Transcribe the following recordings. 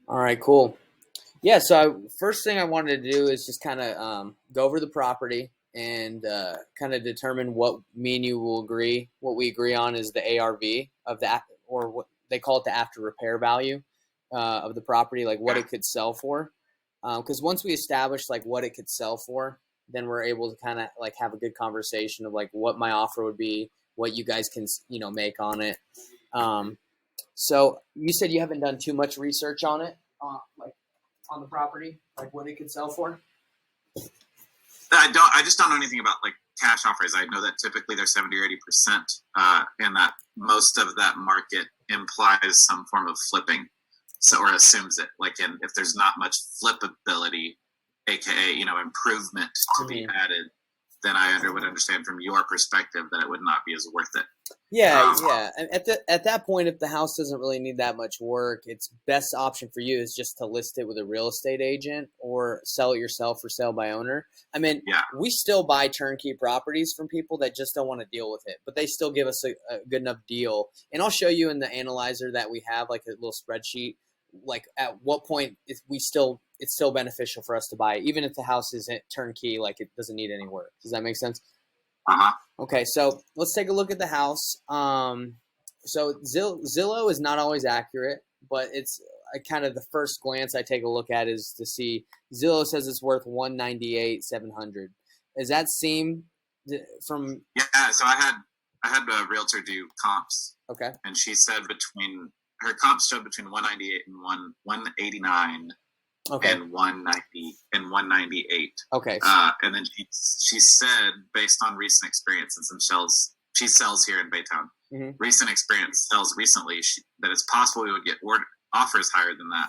All right, cool. Yeah, so first thing I wanted to do is just kind of go over the property and kind of determine what me and you will agree. What we agree on is the ARV of that, or what they call it, the after repair value of the property, like what Okay. it could sell for. Because once we establish like what it could sell for, then we're able to kind of like have a good conversation of like what my offer would be, what you guys can make on it. Um, so you said you haven't done too much research on it, like on the property, like what it could sell for. I just don't know anything about like cash offers. I know that typically they're 70 or 80%, and that most of that market implies some form of flipping, so or assumes it. Like, if there's not much flippability, aka improvement to be Mm-hmm. added, then would understand from your perspective that it would not be as worth it. Yeah, Um, yeah. At that point, if the house doesn't really need that much work, its best option for you is just to list it with a real estate agent or sell it yourself for sale by owner. I mean, yeah, we still buy turnkey properties from people that just don't want to deal with it, but they still give us a good enough deal. And I'll show you in the analyzer that we have, like a little spreadsheet, like at what point if we still it's still beneficial for us to buy, even if the house isn't turnkey, like it doesn't need any work. Does that make sense? uh huh, Okay, so let's take a look at the house. So Zillow is not always accurate, but it's kind of the first glance I take a look at is to see Zillow says it's worth 198,700. Does that seem from yeah. So I had a realtor do comps, okay? and she said between her comps showed between 198 and 189 Okay, and 190 and 198. okay, And then she said, based on recent experience and some shells, she sells here in Baytown. hmm Recent experience sells recently, that it's possible we would get offers higher than that.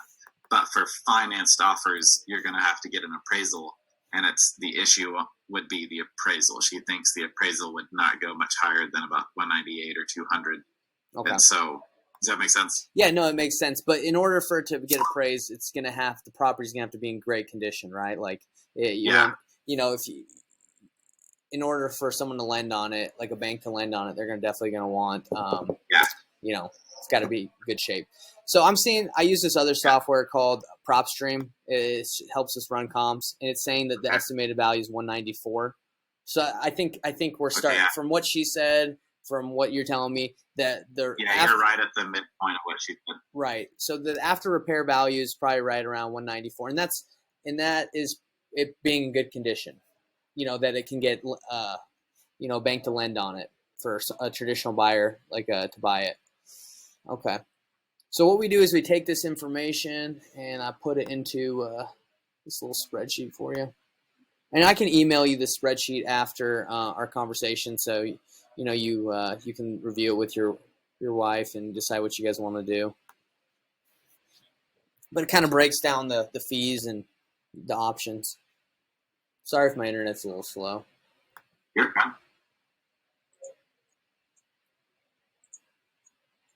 But for financed offers, you're going to have to get an appraisal. And it's the issue would be the appraisal. She thinks the appraisal would not go much higher than about 198 or 200. okay. And so, does that make sense? Yeah, no, it makes sense. But in order for it to get appraised, the property's gonna have to be in great condition, right? Like you Yeah, want, if you in order for someone to lend on it, like a bank to lend on it, they're definitely going to want, yeah, it's got to be good shape. So I use this other yeah. software called PropStream. It helps us run comps, and it's saying that the Okay, estimated value is 194. So I think we're okay, starting yeah. from what she said, from what you're telling me that the Yeah, after you're right at the midpoint of what she said. right. So the after repair value is probably right around 194, and that is it being in good condition. That it can get bank to lend on it for a traditional buyer to buy it. Okay. So what we do is we take this information and I put it into this little spreadsheet for you, and I can email you the spreadsheet after our conversation, so you can review it with your wife and decide what you guys want to do. But it kind of breaks down the fees and the options. Sorry if my internet's a little slow. You're fine.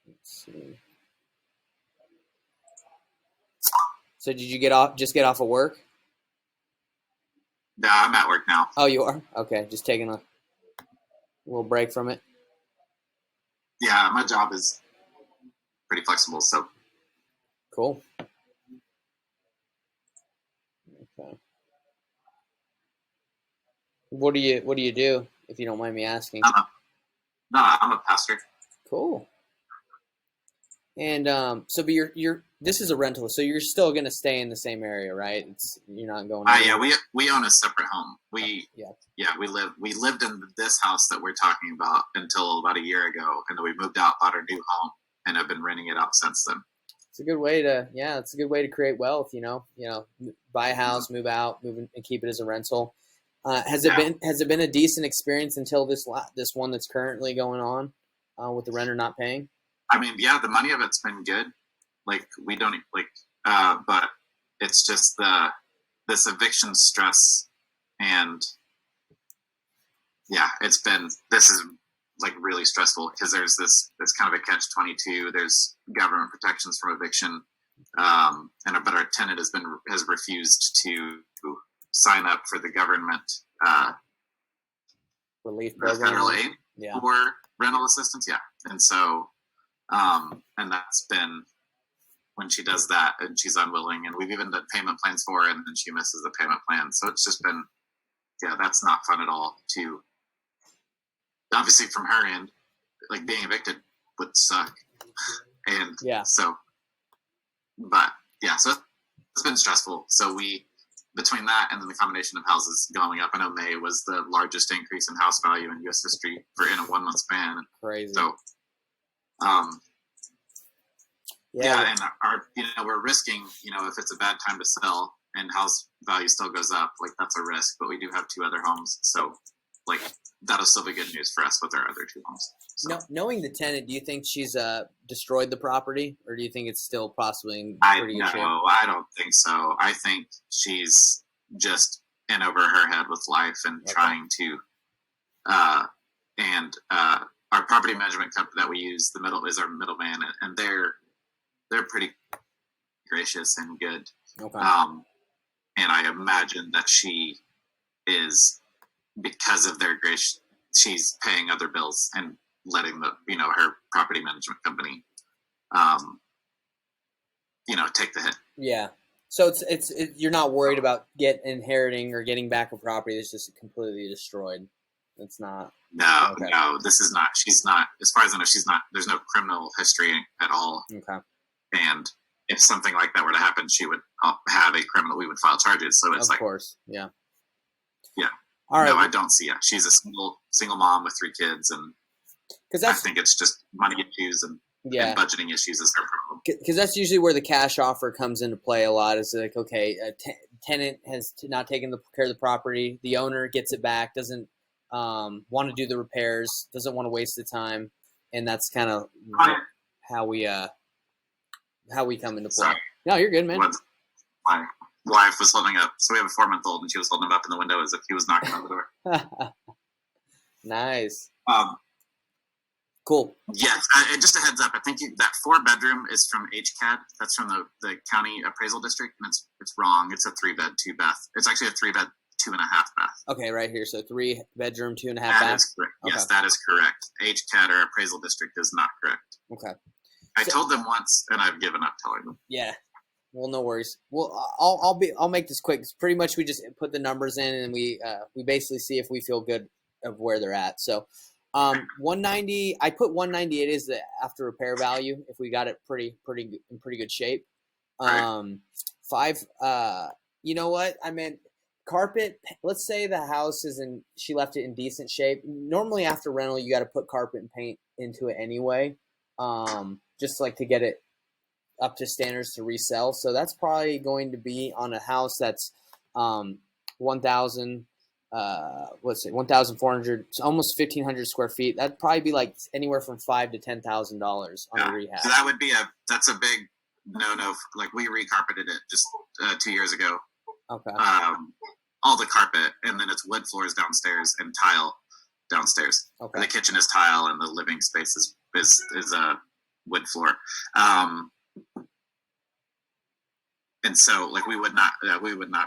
Let's see. So did you get off of work? Yeah, I'm at work now. Oh, you are? Okay, just taking a little break from it. Yeah, my job is pretty flexible, so Cool. Okay. What do you do, if you don't mind me asking? I'm a no, I'm a pastor. Cool. And so but you're this is a rental, so you're still gonna stay in the same area, right? You're not going Yeah, anywhere. we own a separate home. Yeah. We lived in this house that we're talking about until about a year ago, and then we moved out, bought our new home, and have been renting it out since then. It's a good way to create wealth, buy a Mhm. house, move out, move in, and keep it as a rental. Yeah, Has it been a decent experience until this one that's currently going on with the renter not paying? I mean, yeah, the money of it's been good. Like we don't like, but it's just this eviction stress, and yeah, this is like really stressful because there's this kind of a catch-22. There's government protections from eviction, but our tenant has refused to sign up for the government, Relief the federal program. aid Yeah. for rental assistance. Yeah, and so and that's been when she does that and she's unwilling. And we've even done payment plans for her, and then she misses the payment plan. So it's just been, yeah, that's not fun at all. To obviously from her end, like being evicted would suck. And Yeah. so, but yeah, so it's been stressful. So between that and then the combination of houses going up, I know May was the largest increase in house value in U.S. history in a 1 month span. Crazy. So, yeah, and we're risking, if it's a bad time to sell and house value still goes up, like that's a risk. But we do have 2 other homes, so like that'll still be good news for us with our other 2 homes. So. No, knowing the tenant, do you think she's destroyed the property, or do you think it's still possibly in pretty good shape? I don't think so. I think she's just in over her head with life and trying to, our property management company that we use, is our middleman, and they're pretty gracious and good. Okay. And I imagine that she is, because of their grace, she's paying other bills and letting her property management company, take the hit. Yeah. So it's you're not worried about inheriting or getting back a property that's just completely destroyed. It's not. No, this is not. She's not. As far as I know, she's not. There's no criminal history at all. Okay. And if something like that were to happen, she would have a criminal. We would file charges. So it's of course, yeah. Yeah. All right. No, I don't see it. She's a single mom with 3 kids, and I think it's just money issues and budgeting issues is her problem. Because that's usually where the cash offer comes into play a lot. Is like, okay, a tenant has not taken care of the property. The owner gets it back, doesn't want to do the repairs, doesn't want to waste the time, and that's kind of how we come into play. Sorry. No, you're good, man. My wife was holding up. So we have a 4-month-old, and she was holding him up in the window as if he was knocking on the door. Nice. Cool. Yes. Just a heads up. I think that 4-bedroom is from HCAD. That's from the county appraisal district, and it's wrong. It's a 3-bed, 2-bath. It's actually a 3-bed, 2.5 bath. Okay, right here. So 3-bedroom, 2.5 bath. That is correct. Okay. Yes, that is correct. HCAD or appraisal district is not correct. Okay. I told them once, and I've given up telling them. Yeah. Well, no worries. Well, I'll make this quick. Pretty much, we just put the numbers in, and we basically see if we feel good of where they're at. So, 190. I put 190. It is the after repair value if we got it in pretty good shape. Right. 5. You know what? I meant carpet. Let's say the house she left it in decent shape. Normally, after rental, you got to put carpet and paint into it anyway. Just like to get it up to standards to resell. So that's probably going to be on a house that's 1,000, 1,400, almost 1,500 square feet. That'd probably be like anywhere from $5,000 to $10,000 on a rehab. So that would be that's a big no. Like we recarpeted it just 2 years ago. Okay. All the carpet, and then it's wood floors downstairs and tile downstairs. Okay. The kitchen is tile, and the living space is a wood floor. And so, like, we would not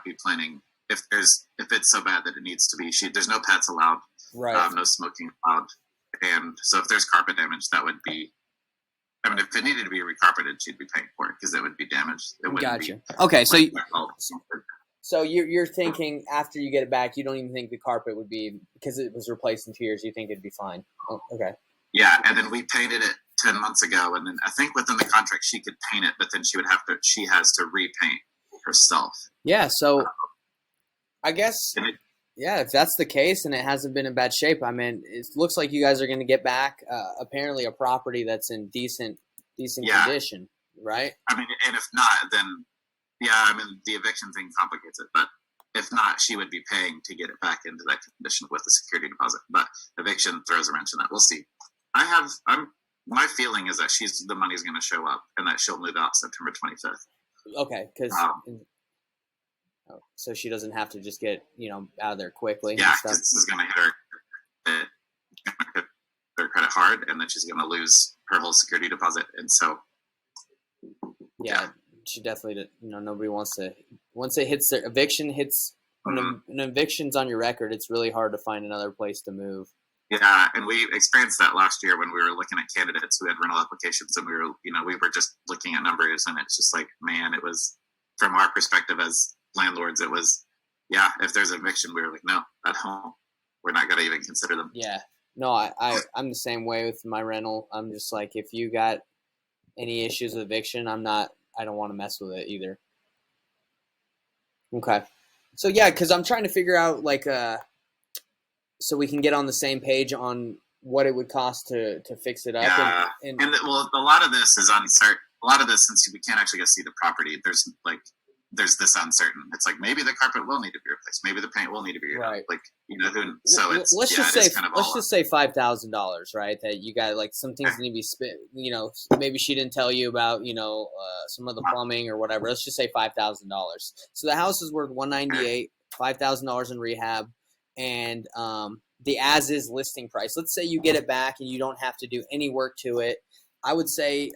be planning if it's so bad that it needs to be. There's no pets allowed, right? No smoking allowed, and so if there's carpet damage, that would be. I mean, if it needed to be recarpeted, she'd be paying for it because it would be damaged. It wouldn't Gotcha. be. Okay, so you're thinking after you get it back, you don't even think the carpet would be, because it was replaced in 2 years. You think it'd be fine. Oh, okay. Yeah, and then we painted it 10 months ago, and then I think within the contract she could paint it, but then she has to repaint herself. Yeah, so I guess, if that's the case and it hasn't been in bad shape, I mean, it looks like you guys are going to get back apparently a property that's in decent condition, right? I mean, and if not, then the eviction thing complicates it, but if not, she would be paying to get it back into that condition with the security deposit. But eviction throws a wrench in that. We'll see. My feeling is that the money's going to show up and that she'll move out September 25th. Okay, because so she doesn't have to just get out of there quickly. Yeah, because this is going to hit her credit hard, and then she's going to lose her whole security deposit. And so, yeah. She definitely, nobody wants to. Once it hits their eviction hits, when an eviction's on your record, it's really hard to find another place to move. Yeah, and we experienced that last year when we were looking at candidates who had rental applications, and we were just looking at numbers, and it's just like, man, it was from our perspective as landlords, it was, yeah, if there's eviction, we were like, no, at home, we're not going to even consider them. Yeah. No, I'm the same way with my rental. I'm just like, if you got any issues with eviction, I don't want to mess with it either. Okay. So yeah, because I'm trying to figure out like so we can get on the same page on what it would cost to fix it up. Yeah, And well, a lot of this is uncertain. A lot of this, since we can't actually go see the property, there's this uncertain. It's like maybe the carpet will need to be replaced, maybe the paint will need to be right. Like so it's let's yeah, just say kind of let's just say $5,000, right? That you got like some things need to be spent. Maybe she didn't tell you about some of the plumbing or whatever. Let's just say $5,000. So the house is worth $198, $5,000 in rehab, and the as is listing price. Let's say you get it back and you don't have to do any work to it. I would say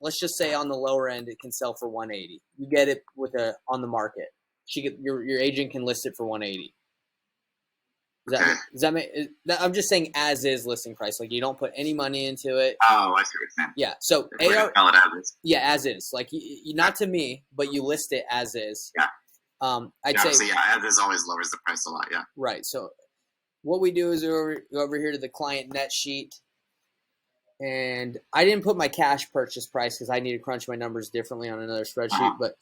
let's just say on the lower end it can sell for 180. You get it on the market. Your agent can list it for 180. Does that make? I'm just saying as is listing price. Like you don't put any money into it. Oh, I see what you're saying. Yeah. So call it as is. Yeah, as is. Like you not to me, but you list it as is. Yeah. I'd say so as is always lowers the price a lot. Yeah. Right. So what we do is go over here to the client net sheet. And I didn't put my cash purchase price because I need to crunch my numbers differently on another spreadsheet. But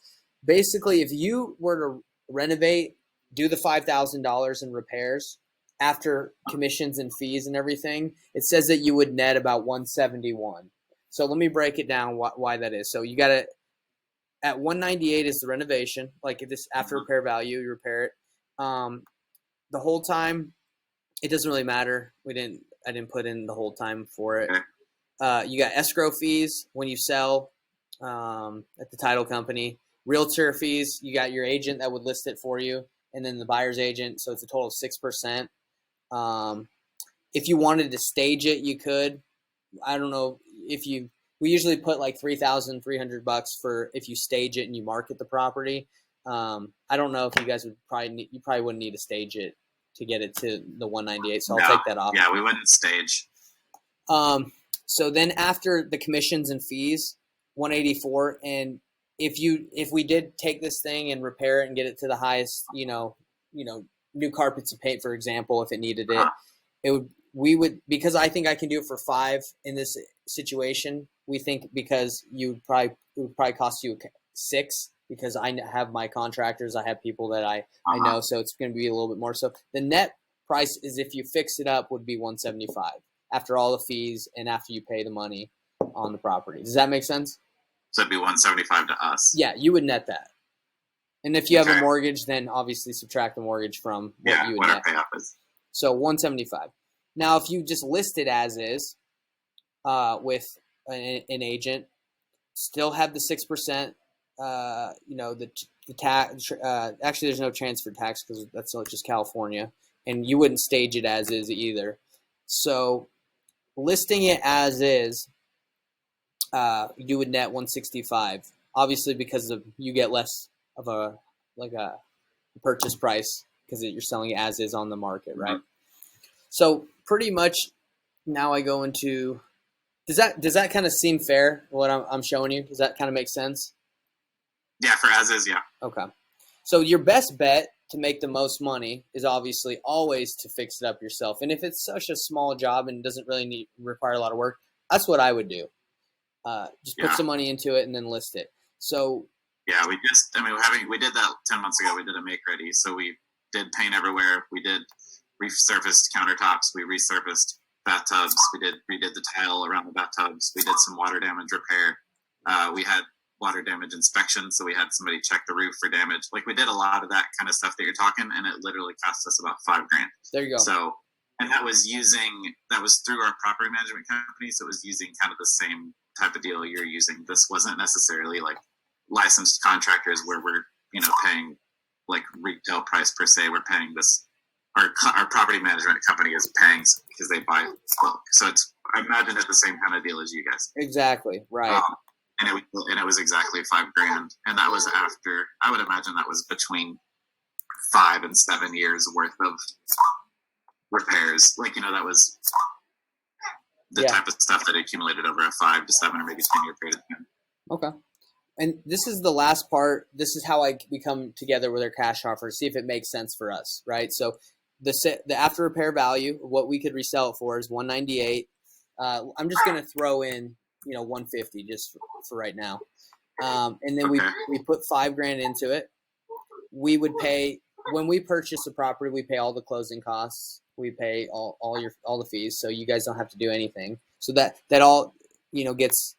basically, if you were to renovate, do the $5,000 in repairs after commissions and fees and everything, it says that you would net about 171. So let me break it down why that is. So you got to at 198 is the renovation, like this after repair value, you repair it. The whole time, it doesn't really matter. I didn't put in the whole time for it. You got escrow fees when you sell at the title company. Realtor fees, you got your agent that would list it for you, and then the buyer's agent. So it's a total of 6%. If you wanted to stage it, you could. I don't know we usually put like $3,300 for if you stage it and you market the property. I don't know if you guys would you probably wouldn't need to stage it to get it to the 198. So I'll take that off. Yeah, we wouldn't stage. So then after the commissions and fees, 184. And if we did take this thing and repair it and get it to the highest, new carpets and paint, for example, if it needed it, because I think I can do it for 5 in this situation. We think because it would probably cost you 6 because I have my contractors, I have people that I know, so it's going to be a little bit more. So the net price is if you fix it up would be 175 after all the fees and after you pay the money on the property. Does that make sense? So it'd be 175 to us. Yeah, you would net that. And if you have a mortgage, then obviously subtract the mortgage from what you would net. Our payoff is. So 175. Now, if you just list it as is with an agent, still have the 6%. The tax. Actually, there's no transfer tax because that's just California, and you wouldn't stage it as is either. So listing it as is, you would net 165. Obviously, because you get less of a purchase price because you're selling it as is on the market, right? Mm-hmm. So pretty much now I go into. Does that kind of seem fair? What I'm showing you, does that kind of make sense? Yeah, for as is, yeah. Okay. So your best bet to make the most money is obviously always to fix it up yourself. And if it's such a small job and doesn't really require a lot of work, that's what I would do. Just put some money into it and then list it. So yeah, we did that 10 months ago. We did a make ready. So we did paint everywhere. We did resurfaced countertops. We resurfaced bathtubs. We redid the tile around the bathtubs. We did some water damage repair. We had water damage inspection, so we had somebody check the roof for damage. Like we did a lot of that kind of stuff that you're talking, and it literally cost us about $5,000. There you go. So, and that was through our property management company, so it was using kind of the same type of deal you're using. This wasn't necessarily like licensed contractors where we're paying like retail price per se. We're paying this. Our property management company is paying because they buy bulk. So I imagine it's the same kind of deal as you guys. Exactly right. And it was exactly $5,000, and that was after. I would imagine that was between 5 and 7 years worth of repairs. Like, that was the type of stuff that accumulated over a 5 to 7 or maybe 10-year period of time. Okay. And this is the last part. This is how we come together with our cash offer, see if it makes sense for us, right? So the after repair value, what we could resell it for is 198. I'm just going to throw in, 150 just for right now. And then we put $5,000 into it. We would pay, when we purchase a property, we pay all the closing costs. We pay all the fees, so you guys don't have to do anything. So that all gets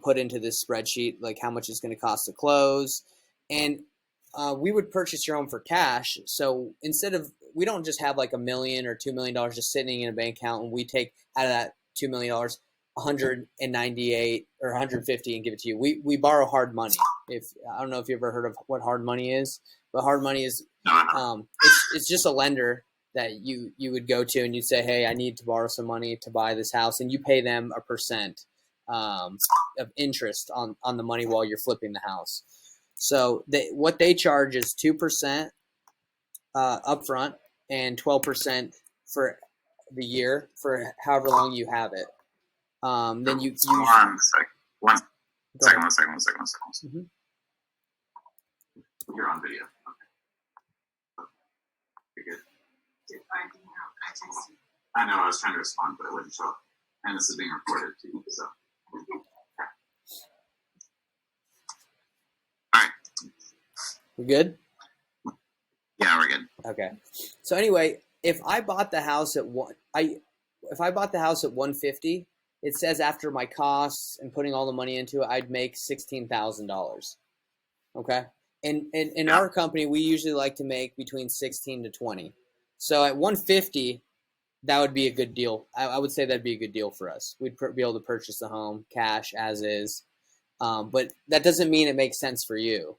put into this spreadsheet, like how much it's going to cost to close. And we would purchase your home for cash. So we don't just have like $1 million or $2 million just sitting in a bank account, and we take out of that $2 million 198 or 150 and give it to you. We borrow hard money. I don't know if you ever heard of what hard money is, but hard money is it's just a lender that you would go to and you'd say, hey, I need to borrow some money to buy this house, and you pay them a percent of interest on the money while you're flipping the house. So what they charge is 2% upfront and 12% for the year for however long you have it. Then you one second. Mm-hmm. You're on video. Okay. You're good. I know, I was trying to respond, but it wouldn't show up. And this is being recorded too, so. All right. We good? Yeah, we're good. Okay. So anyway, if I bought the house at 150, it says after my costs and putting all the money into it, I'd make $16,000. Okay. And in our company, we usually like to make between 16 to 20. So at 150, that would be a good deal. I would say that'd be a good deal for us. We'd be able to purchase the home cash as is. But that doesn't mean it makes sense for you.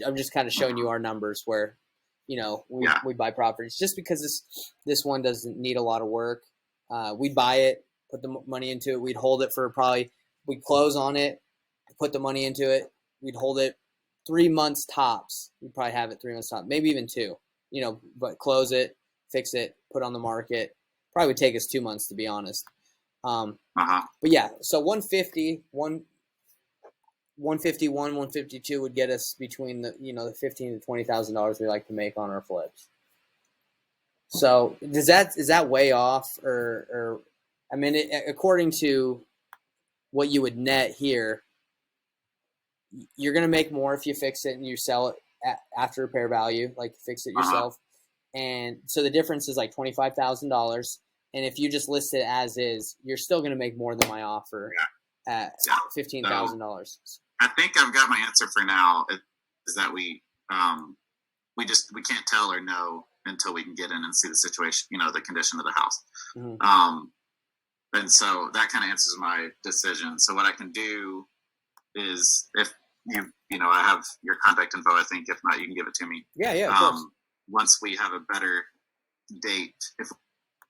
I'm just kind of showing you our numbers where, we buy properties just because this one doesn't need a lot of work. We'd buy it, put the money into it. We'd hold it for we'd close on it, put the money into it. We'd hold it 3 months tops. We'd probably have it 3 months tops, maybe even 2, but close it, fix it, put on the market. Probably would take us 2 months, to be honest. But yeah, so 150, 151, 152 would get us between the $15,000 to $20,000 we like to make on our flips. So is that way off, or I mean, according to what you would net here, you're going to make more if you fix it and you sell it after repair value, like fix it yourself. And so the difference is like $25,000. And if you just list it as is, you're still going to make more than my offer at $15,000. I think I've got my answer for now. Is that we can't tell or know until we can get in and see the situation, the condition of the house. Mm-hmm. And so that kind of answers my decision. So what I can do is, if I have your contact info, I think. If not, you can give it to me. Yeah, of course. Once we have a better date, if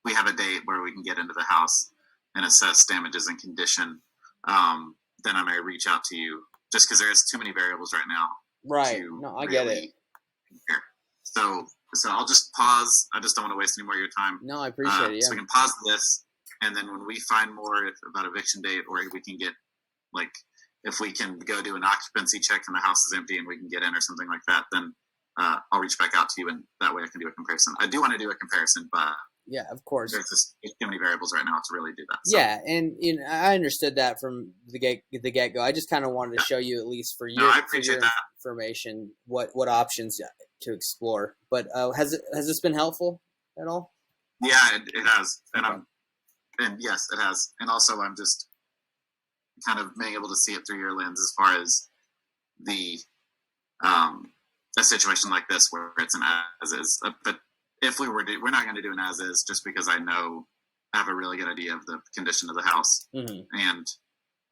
we have a date where we can get into the house and assess damages and condition, then I may reach out to you, just because there's too many variables right now. Right. No, I get it. Compare. So I'll just pause. I just don't want to waste any more of your time. No, I appreciate it. Yeah. So we can pause this, and then when we find more about eviction date, or we can get, like, if we can go do an occupancy check and the house is empty and we can get in or something like that, then I'll reach back out to you, and that way I can do a comparison. I do want to do a comparison, but yeah, of course, there's too many variables right now to really do that. So. Yeah, and I understood that from the get go. I just kind of wanted to show you, at least for your information, what options to explore. But has this been helpful at all? Yeah, it has, and yes, it has. And also, I'm just kind of being able to see it through your lens as far as a situation like this where it's an as is. But if we're not going to do an as is, just because I have a really good idea of the condition of the house, mm-hmm. and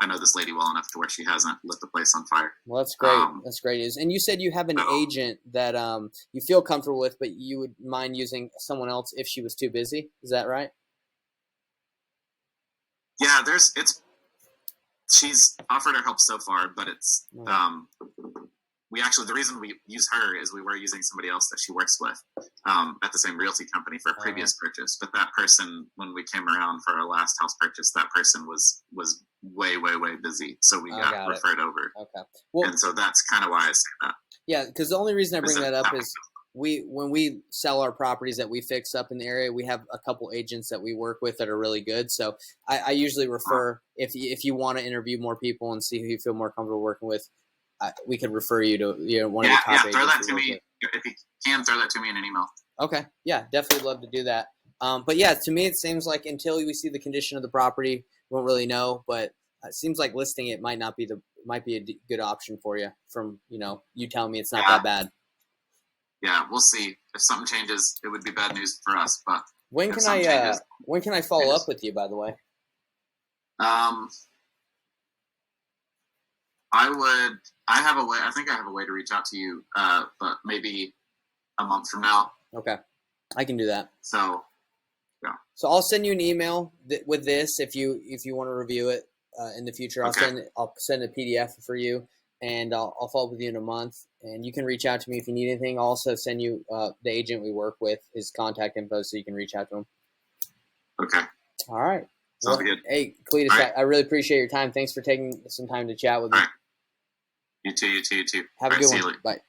I know this lady well enough to where she hasn't lit the place on fire. Well, that's great. That's great news. And you said you have an agent that you feel comfortable with, but you would mind using someone else if she was too busy. Is that right? Yeah, she's offered her help so far, but it's the reason we use her is we were using somebody else that she works with at the same realty company for a previous purchase. But that person, when we came around for our last house purchase, that person was way, way, way busy. So we got referred over. Okay. Well, and so that's kind of why I say that. Yeah, because the only reason I bring that up is when we sell our properties that we fix up in the area, we have a couple agents that we work with that are really good. So I usually refer, if you want to interview more people and see who you feel more comfortable working with, we could refer you to one of the top agents. Throw that to me. If you can, throw that to me in an email. Okay. Yeah, definitely love to do that. But yeah, to me, it seems like until we see the condition of the property, we won't really know. But it seems like listing it might be a good option for you. From you telling me it's not that bad. Yeah, we'll see. If something changes, it would be bad news for us. But when can I follow up with you? By the way, I have a way. I think I have a way to reach out to you, but maybe a month from now. Okay, I can do that. So, yeah. So I'll send you an email with this if you want to review it in the future. I'll send a PDF for you, and I'll follow up with you in a month. And you can reach out to me if you need anything. I'll also send you the agent we work with, his contact info, so you can reach out to him. Okay. All right. Sounds good. Hey, Cletus, right. I really appreciate your time. Thanks for taking some time to chat with me. All right. You too. Have a good one. Bye.